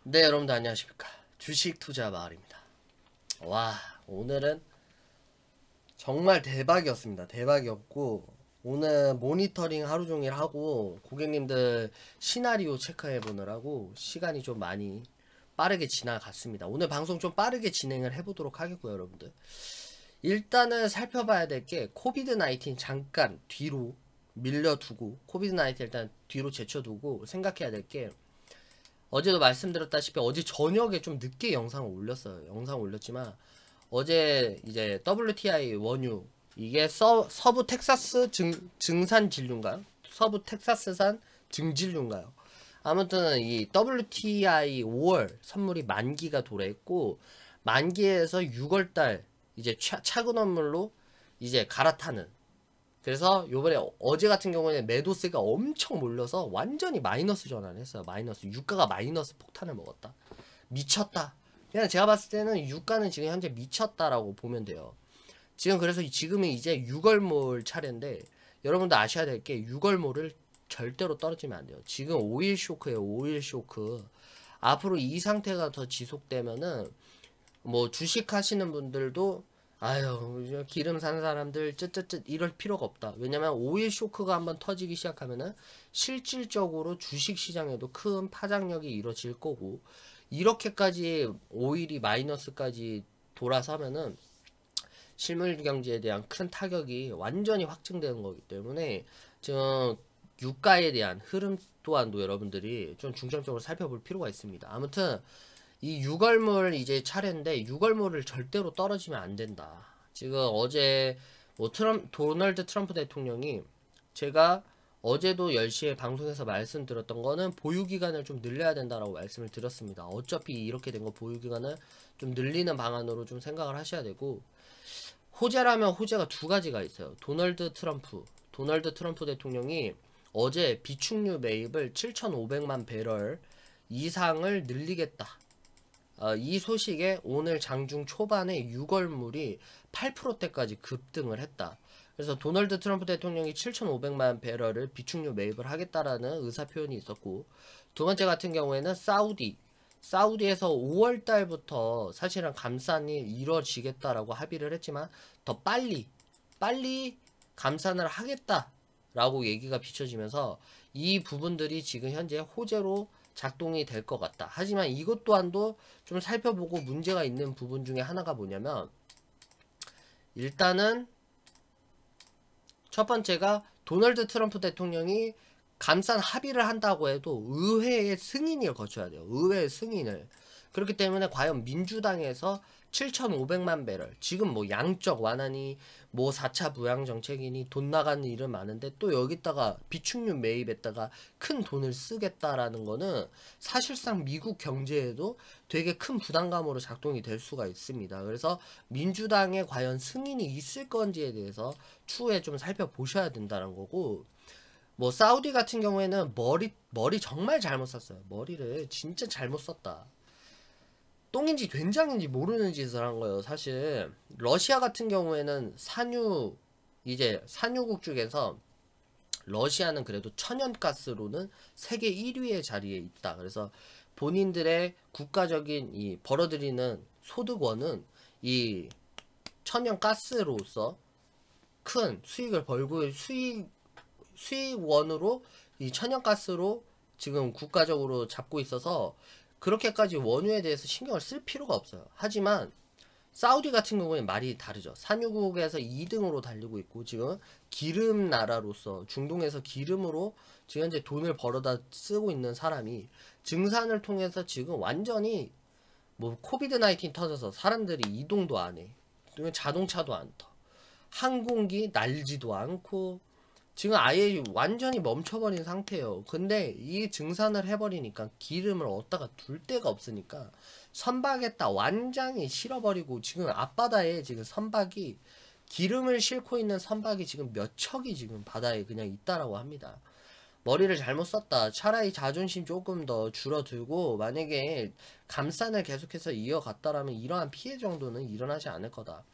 네, 여러분들 안녕하십니까. 주식 투자 마을입니다. 와, 오늘은 정말 대박이었습니다. 대박이었고, 오늘 모니터링 하루 종일 하고, 고객님들 시나리오 체크해 보느라고 시간이 좀 많이 빠르게 지나갔습니다. 오늘 방송 좀 빠르게 진행을 해보도록 하겠고요, 여러분들. 일단은 살펴봐야 될 게, 코비드 19 잠깐 뒤로 밀려두고, 코비드 19 일단 뒤로 제쳐두고, 생각해야 될 게, 어제도 말씀드렸다시피 어제 저녁에 좀 늦게 영상을 올렸어요. 영상 올렸지만 어제 이제 WTI 원유 이게 서부 텍사스 증산 진류인가요? 서부 텍사스산 증진류인가요? 아무튼 이 WTI 5월 선물이 만기가 도래했고 만기에서 6월달 이제 차근 원물로 이제 갈아타는, 그래서 요번에 어제 같은 경우에는 매도세가 엄청 몰려서 완전히 마이너스 전환을 했어요. 마이너스. 유가가 마이너스 폭탄을 먹었다. 미쳤다. 그냥 제가 봤을 때는 유가는 지금 현재 미쳤다라고 보면 돼요. 지금 그래서 지금이 이제 6월몰 차례인데 여러분도 아셔야 될 게 6월몰을 절대로 떨어지면 안 돼요. 지금 오일 쇼크예요. 오일 쇼크. 앞으로 이 상태가 더 지속되면은 뭐 주식 하시는 분들도 아유 기름 사는 사람들 쯧쯧쯧 이럴 필요가 없다. 왜냐면 오일 쇼크가 한번 터지기 시작하면은 실질적으로 주식 시장에도 큰 파장력이 이루어질 거고, 이렇게까지 오일이 마이너스까지 돌아서면은 실물 경제에 대한 큰 타격이 완전히 확증되는 거기 때문에 지금 유가에 대한 흐름 또한도 여러분들이 좀 중점적으로 살펴볼 필요가 있습니다. 아무튼 이 6월물 이제 차례인데 6월물을 절대로 떨어지면 안 된다. 지금 어제 뭐 도널드 트럼프 대통령이, 제가 어제도 10시에 방송에서 말씀드렸던 거는 보유기간을 좀 늘려야 된다라고 말씀을 드렸습니다. 어차피 이렇게 된 거 보유기간을 좀 늘리는 방안으로 좀 생각을 하셔야 되고, 호재라면 호재가 두 가지가 있어요. 도널드 트럼프 대통령이 어제 비축유 매입을 7,500만 배럴 이상을 늘리겠다. 이 소식에 오늘 장중 초반에 6월물이 8%대까지 급등을 했다. 그래서 도널드 트럼프 대통령이 7,500만 배럴을 비축유 매입을 하겠다라는 의사표현이 있었고, 두 번째 같은 경우에는 사우디에서 5월 달부터 사실은 감산이 이루어지겠다라고 합의를 했지만 더 빨리 감산을 하겠다라고 얘기가 비춰지면서 이 부분들이 지금 현재 호재로 작동이 될 것 같다. 하지만 이것 또한도 좀 살펴보고 문제가 있는 부분 중에 하나가 뭐냐면, 일단은 첫 번째가 도널드 트럼프 대통령이 감산 합의를 한다고 해도 의회의 승인을 거쳐야 돼요. 의회의 승인을. 그렇기 때문에 과연 민주당에서 7,500만 배럴, 지금 뭐 양적 완화니 뭐 4차 부양 정책이니 돈 나가는 일은 많은데 또 여기다가 비축유 매입에다가 큰 돈을 쓰겠다라는 거는 사실상 미국 경제에도 되게 큰 부담감으로 작동이 될 수가 있습니다. 그래서 민주당에 과연 승인이 있을 건지에 대해서 추후에 좀 살펴보셔야 된다는 거고, 뭐 사우디 같은 경우에는 머리 정말 잘못 썼어요. 머리를 진짜 잘못 썼다. 똥인지 된장인지 모르는 짓을 한 거예요. 사실 러시아 같은 경우에는 이제 산유국 중에서 러시아는 그래도 천연가스로는 세계 1위의 자리에 있다. 그래서 본인들의 국가적인 이 벌어들이는 소득원은 이 천연가스로서 큰 수익을 벌고, 수익원으로 이 천연가스로 지금 국가적으로 잡고 있어서 그렇게까지 원유에 대해서 신경을 쓸 필요가 없어요. 하지만 사우디 같은 경우에는 말이 다르죠. 산유국에서 2등으로 달리고 있고 지금 기름 나라로서 중동에서 기름으로 지금 현재 돈을 벌어다 쓰고 있는 사람이 증산을 통해서 지금 완전히 뭐 코비드 19 터져서 사람들이 이동도 안 해. 자동차도 안 터. 항공기 날지도 않고 지금 아예 완전히 멈춰버린 상태예요. 근데 이 증산을 해버리니까 기름을 어디다가 둘 데가 없으니까 선박에다 완전히 실어버리고, 지금 앞바다에 지금 선박이, 기름을 싣고 있는 선박이 지금 몇 척이 지금 바다에 그냥 있다라고 합니다. 머리를 잘못 썼다. 차라리 자존심 조금 더 줄어들고 만약에 감산을 계속해서 이어갔다라면 이러한 피해 정도는 일어나지 않을 거다.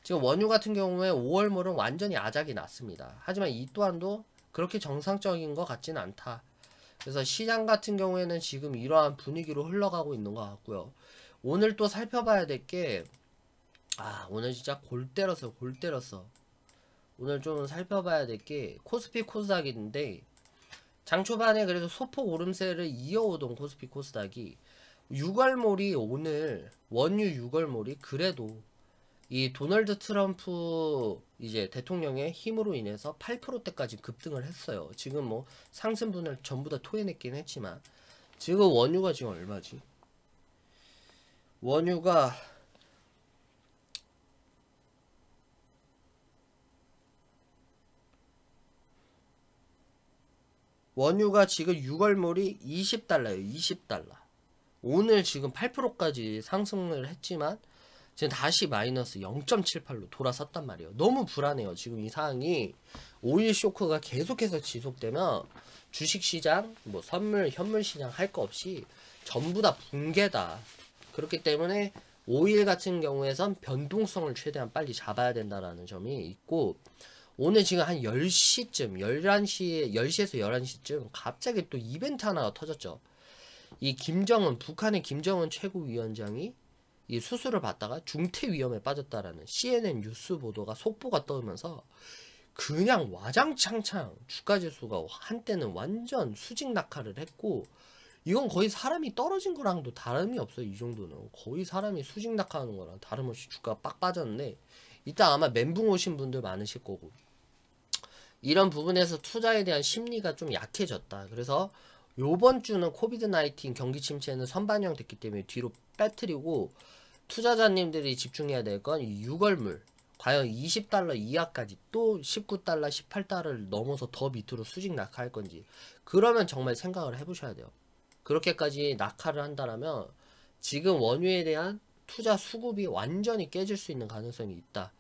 지금 원유 같은 경우에 5월물은 완전히 아작이 났습니다. 하지만 이 또한도 그렇게 정상적인 것 같지는 않다. 그래서 시장 같은 경우에는 지금 이러한 분위기로 흘러가고 있는 것 같고요. 오늘 또 살펴봐야 될 게, 오늘 진짜 골 때렸어, 골 때렸어. 오늘 좀 살펴봐야 될 게 코스피 코스닥인데, 장 초반에 그래도 소폭 오름세를 이어오던 코스피 코스닥이 6월몰이 오늘 원유 6월몰이 그래도 이 도널드 트럼프 이제 대통령의 힘으로 인해서 8%대까지 급등을 했어요. 지금 뭐 상승분을 전부 다 토해냈긴 했지만 지금 원유가 지금 얼마지? 원유가 지금 6월몰이 20달러예요. 20달러. 오늘 지금 8%까지 상승을 했지만 지금 다시 마이너스 0.78로 돌아섰단 말이에요. 너무 불안해요. 지금 이 상황이 오일 쇼크가 계속해서 지속되면 주식시장, 뭐 선물, 현물시장 할 거 없이 전부 다 붕괴다. 그렇기 때문에 오일 같은 경우에선 변동성을 최대한 빨리 잡아야 된다라는 점이 있고, 오늘 지금 한 10시쯤, 10시에서 11시쯤 갑자기 또 이벤트 하나가 터졌죠. 이 북한의 김정은 최고위원장이 이 수술을 받다가 중퇴 위험에 빠졌다라는 CNN 뉴스 보도가 속보가 떠오면서 그냥 와장창창 주가지수가 한때는 완전 수직 낙하를 했고, 이건 거의 사람이 떨어진 거랑도 다름이 없어요. 이 정도는 거의 사람이 수직 낙하하는 거랑 다름없이 주가가 빡 빠졌는데, 이따 아마 멘붕 오신 분들 많으실 거고, 이런 부분에서 투자에 대한 심리가 좀 약해졌다. 그래서 요번 주는 코비드 19 경기 침체는 선반영 됐기 때문에 뒤로 빼뜨리고, 투자자님들이 집중해야 될 건 이 6월물 과연 20달러 이하까지 또 19달러 18달러를 넘어서 더 밑으로 수직 낙하할 건지, 그러면 정말 생각을 해보셔야 돼요. 그렇게까지 낙하를 한다라면 지금 원유에 대한 투자 수급이 완전히 깨질 수 있는 가능성이 있다.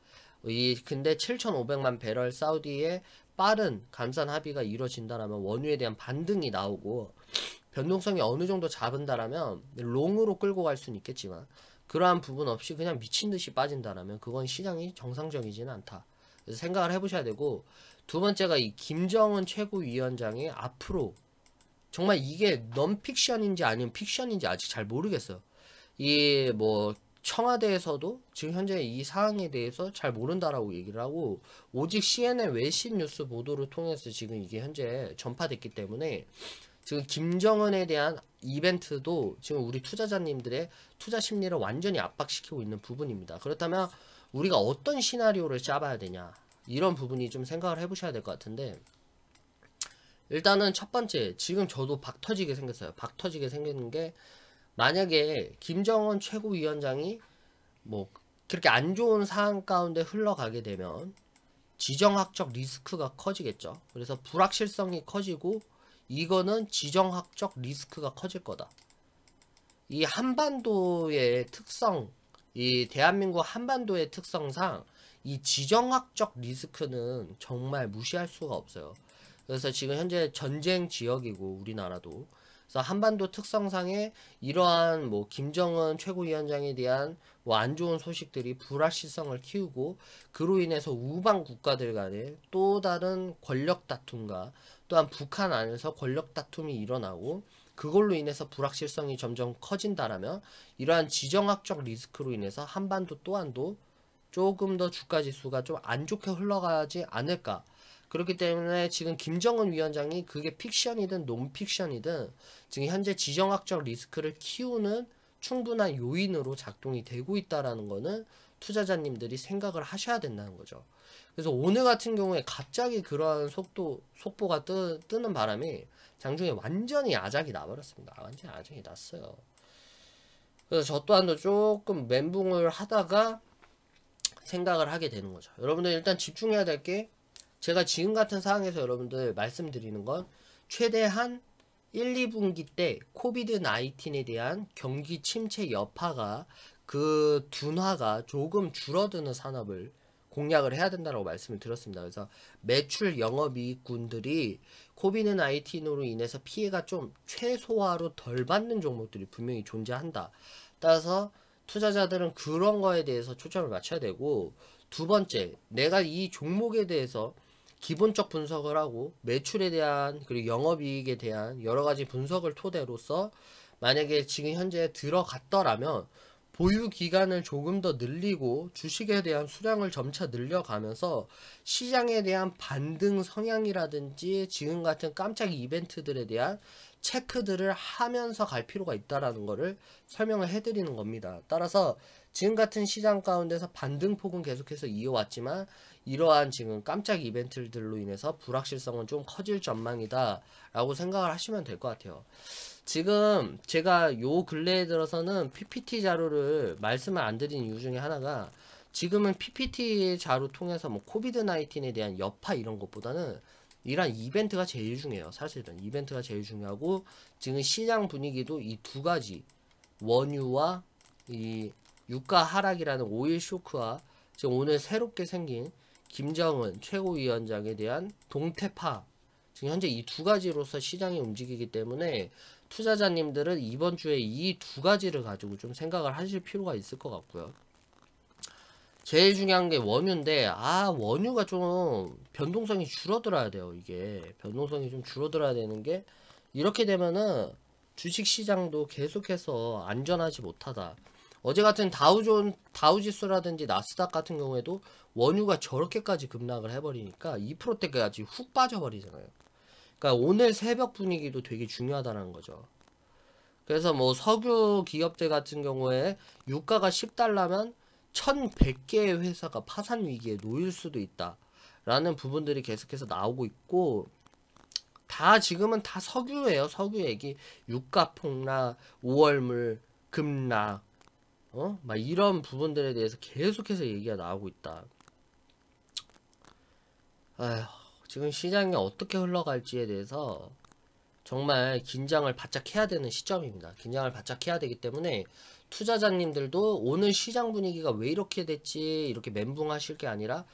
근데 7,500만 배럴 사우디의 빠른 감산 합의가 이루어진다라면 원유에 대한 반등이 나오고, 변동성이 어느 정도 잡은다라면 롱으로 끌고 갈 수는 있겠지만, 그러한 부분 없이 그냥 미친듯이 빠진다라면 그건 시장이 정상적이지는 않다. 그래서 생각을 해보셔야 되고, 두 번째가 이 김정은 최고위원장이 앞으로 정말 이게 넌픽션인지 아니면 픽션인지 아직 잘 모르겠어요. 이 뭐 청와대에서도 지금 현재 이 사항에 대해서 잘 모른다라고 얘기를 하고, 오직 CNN 외신 뉴스 보도를 통해서 지금 이게 현재 전파됐기 때문에 지금 김정은에 대한 이벤트도 지금 우리 투자자님들의 투자 심리를 완전히 압박시키고 있는 부분입니다. 그렇다면 우리가 어떤 시나리오를 짜봐야 되냐, 이런 부분이 좀 생각을 해보셔야 될 것 같은데, 일단은 첫 번째, 지금 저도 박 터지게 생겼어요. 박 터지게 생기는 게, 만약에 김정은 최고위원장이 뭐 그렇게 안 좋은 상황 가운데 흘러가게 되면 지정학적 리스크가 커지겠죠. 그래서 불확실성이 커지고, 이거는 지정학적 리스크가 커질 거다. 이 한반도의 특성, 이 대한민국 한반도의 특성상 이 지정학적 리스크는 정말 무시할 수가 없어요. 그래서 지금 현재 전쟁 지역이고 우리나라도, 그래서 한반도 특성상의 이러한 뭐 김정은 최고위원장에 대한 뭐 안 좋은 소식들이 불확실성을 키우고, 그로 인해서 우방 국가들 간의 또 다른 권력 다툼과 또한 북한 안에서 권력 다툼이 일어나고, 그걸로 인해서 불확실성이 점점 커진다라면 이러한 지정학적 리스크로 인해서 한반도 또한도 조금 더 주가 지수가 좀 안 좋게 흘러가지 않을까. 그렇기 때문에 지금 김정은 위원장이 그게 픽션이든 논픽션이든 지금 현재 지정학적 리스크를 키우는 충분한 요인으로 작동이 되고 있다라는 거는 투자자님들이 생각을 하셔야 된다는 거죠. 그래서 오늘 같은 경우에 갑자기 그러한 속보가 뜨는 바람에 장중에 완전히 아작이 나버렸습니다. 완전히 아작이 났어요. 그래서 저 또한도 조금 멘붕을 하다가 생각을 하게 되는 거죠. 여러분들 일단 집중해야 될 게, 제가 지금 같은 상황에서 여러분들 말씀드리는 건 최대한 1, 2분기 때 코비드 19에 대한 경기 침체 여파가, 그 둔화가 조금 줄어드는 산업을 공략을 해야 된다고 말씀을 드렸습니다. 그래서 매출 영업이익군들이 코비드 19으로 인해서 피해가 좀 최소화로 덜 받는 종목들이 분명히 존재한다. 따라서 투자자들은 그런 거에 대해서 초점을 맞춰야 되고, 두 번째, 내가 이 종목에 대해서 기본적 분석을 하고 매출에 대한 그리고 영업이익에 대한 여러가지 분석을 토대로서 만약에 지금 현재 들어갔더라면 보유 기간을 조금 더 늘리고 주식에 대한 수량을 점차 늘려가면서 시장에 대한 반등 성향이라든지 지금 같은 깜짝 이벤트들에 대한 체크들을 하면서 갈 필요가 있다라는 거를 설명을 해드리는 겁니다. 따라서 지금 같은 시장 가운데서 반등폭은 계속해서 이어왔지만 이러한 지금 깜짝 이벤트들로 인해서 불확실성은 좀 커질 전망이다 라고 생각을 하시면 될 것 같아요. 지금 제가 요 근래에 들어서는 PPT 자료를 말씀을 안 드린 이유 중에 하나가 지금은 PPT 자료 통해서 뭐 코비드 19에 대한 여파 이런 것보다는 이런 이벤트가 제일 중요해요. 사실은 이벤트가 제일 중요하고 지금 시장 분위기도 이 두 가지 원유와 이 유가 하락이라는 오일 쇼크와 지금 오늘 새롭게 생긴 김정은 최고위원장에 대한 동태파 지금 현재 이 두 가지로서 시장이 움직이기 때문에 투자자님들은 이번 주에 이 두 가지를 가지고 좀 생각을 하실 필요가 있을 것 같고요. 제일 중요한 게 원유인데 원유가 좀 변동성이 줄어들어야 돼요. 이게 변동성이 좀 줄어들어야 되는 게 이렇게 되면은 주식시장도 계속해서 안전하지 못하다. 어제 같은 다우지수라든지 나스닥 같은 경우에도 원유가 저렇게까지 급락을 해버리니까 2%대까지 훅 빠져버리잖아요. 그러니까 오늘 새벽 분위기도 되게 중요하다는 거죠. 그래서 뭐 석유 기업들 같은 경우에 유가가 10달러면 1100개의 회사가 파산 위기에 놓일 수도 있다 라는 부분들이 계속해서 나오고 있고 다 지금은 다 석유예요. 석유 얘기. 유가 폭락, 5월물 급락 막 이런 부분들에 대해서 계속해서 얘기가 나오고 있다. 아휴, 지금 시장이 어떻게 흘러갈지에 대해서 정말 긴장을 바짝 해야 되는 시점입니다. 긴장을 바짝 해야 되기 때문에 투자자님들도 오늘 시장 분위기가 왜 이렇게 됐지 이렇게 멘붕하실 게 아니라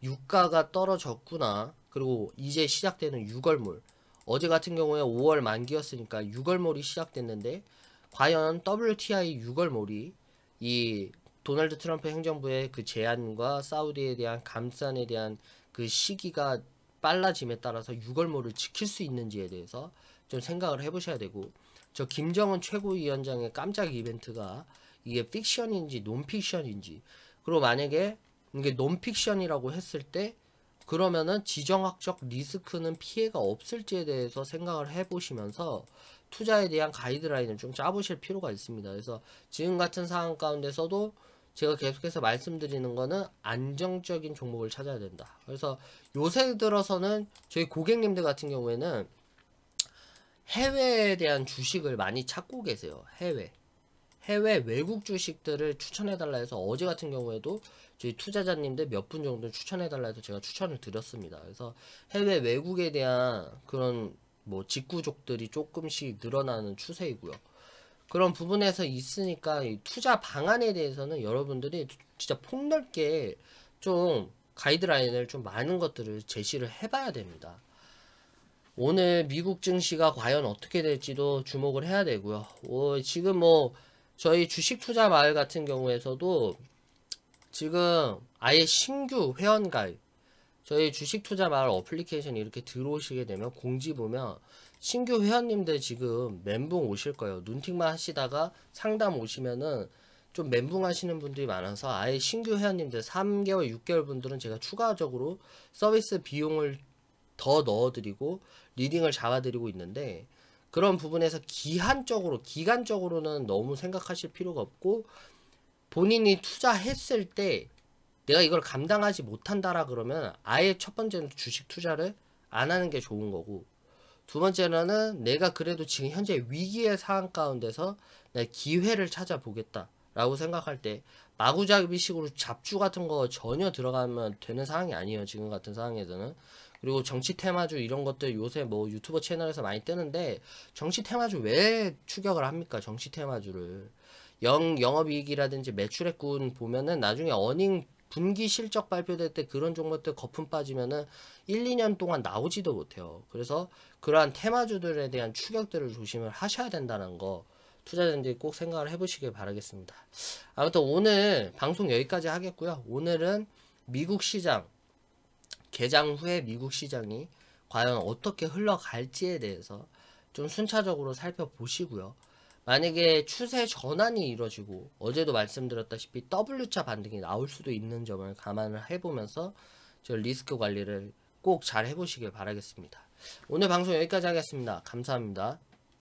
유가가 떨어졌구나. 그리고 이제 시작되는 6월물 어제 같은 경우에 5월 만기였으니까 6월물이 시작됐는데 과연 WTI 6월물이 이 도널드 트럼프 행정부의 그 제안과 사우디에 대한 감산에 대한 그 시기가 빨라짐에 따라서 6월물을 지킬 수 있는지에 대해서 좀 생각을 해보셔야 되고 저 김정은 최고위원장의 깜짝 이벤트가 이게 픽션인지 논픽션인지 그리고 만약에 이게 논픽션이라고 했을 때 그러면은 지정학적 리스크는 피해가 없을지에 대해서 생각을 해보시면서 투자에 대한 가이드라인을 좀 짜보실 필요가 있습니다. 그래서 지금 같은 상황 가운데서도 제가 계속해서 말씀드리는 거는 안정적인 종목을 찾아야 된다. 그래서 요새 들어서는 저희 고객님들 같은 경우에는 해외에 대한 주식을 많이 찾고 계세요. 해외 외국 주식들을 추천해달라 해서 어제 같은 경우에도 저희 투자자님들 몇 분 정도 추천해달라 해서 제가 추천을 드렸습니다. 그래서 해외 외국에 대한 그런 뭐 직구족들이 조금씩 늘어나는 추세이고요. 그런 부분에서 있으니까 이 투자 방안에 대해서는 여러분들이 진짜 폭넓게 좀 가이드라인을 좀 많은 것들을 제시를 해봐야 됩니다. 오늘 미국 증시가 과연 어떻게 될지도 주목을 해야 되고요. 지금 뭐 저희 주식 투자 마을 같은 경우에서도 지금 아예 신규 회원 가입 저희 주식 투자 마을 어플리케이션 이렇게 들어오시게 되면 공지 보면 신규 회원님들 지금 멘붕 오실 거예요. 눈팅만 하시다가 상담 오시면은 좀 멘붕 하시는 분들이 많아서 아예 신규 회원님들 3개월 6개월 분들은 제가 추가적으로 서비스 비용을 더 넣어드리고 리딩을 잡아드리고 있는데 그런 부분에서 기간적으로는 너무 생각하실 필요가 없고 본인이 투자했을 때 내가 이걸 감당하지 못한다라 그러면 아예 첫 번째는 주식 투자를 안 하는 게 좋은 거고 두 번째는 내가 그래도 지금 현재 위기의 상황 가운데서 내 기회를 찾아보겠다 라고 생각할 때 마구잡이식으로 잡주 같은 거 전혀 들어가면 되는 상황이 아니에요. 지금 같은 상황에서는. 그리고 정치 테마주 이런 것들 요새 뭐 유튜버 채널에서 많이 뜨는데 정치 테마주 왜 추격을 합니까? 정치 테마주를 영업이익이라든지 매출액군 보면은 나중에 어닝 분기 실적 발표될 때 그런 종목들 거품 빠지면은 1, 2년 동안 나오지도 못해요. 그래서 그러한 테마주들에 대한 추격들을 조심을 하셔야 된다는 거 투자자님들이 꼭 생각을 해보시길 바라겠습니다. 아무튼 오늘 방송 여기까지 하겠고요. 오늘은 미국 시장 개장 후에 미국 시장이 과연 어떻게 흘러갈지에 대해서 좀 순차적으로 살펴보시고요. 만약에 추세 전환이 이루어지고 어제도 말씀드렸다시피 W자 반등이 나올 수도 있는 점을 감안을 해보면서 저 리스크 관리를 꼭 잘 해보시길 바라겠습니다. 오늘 방송 여기까지 하겠습니다. 감사합니다.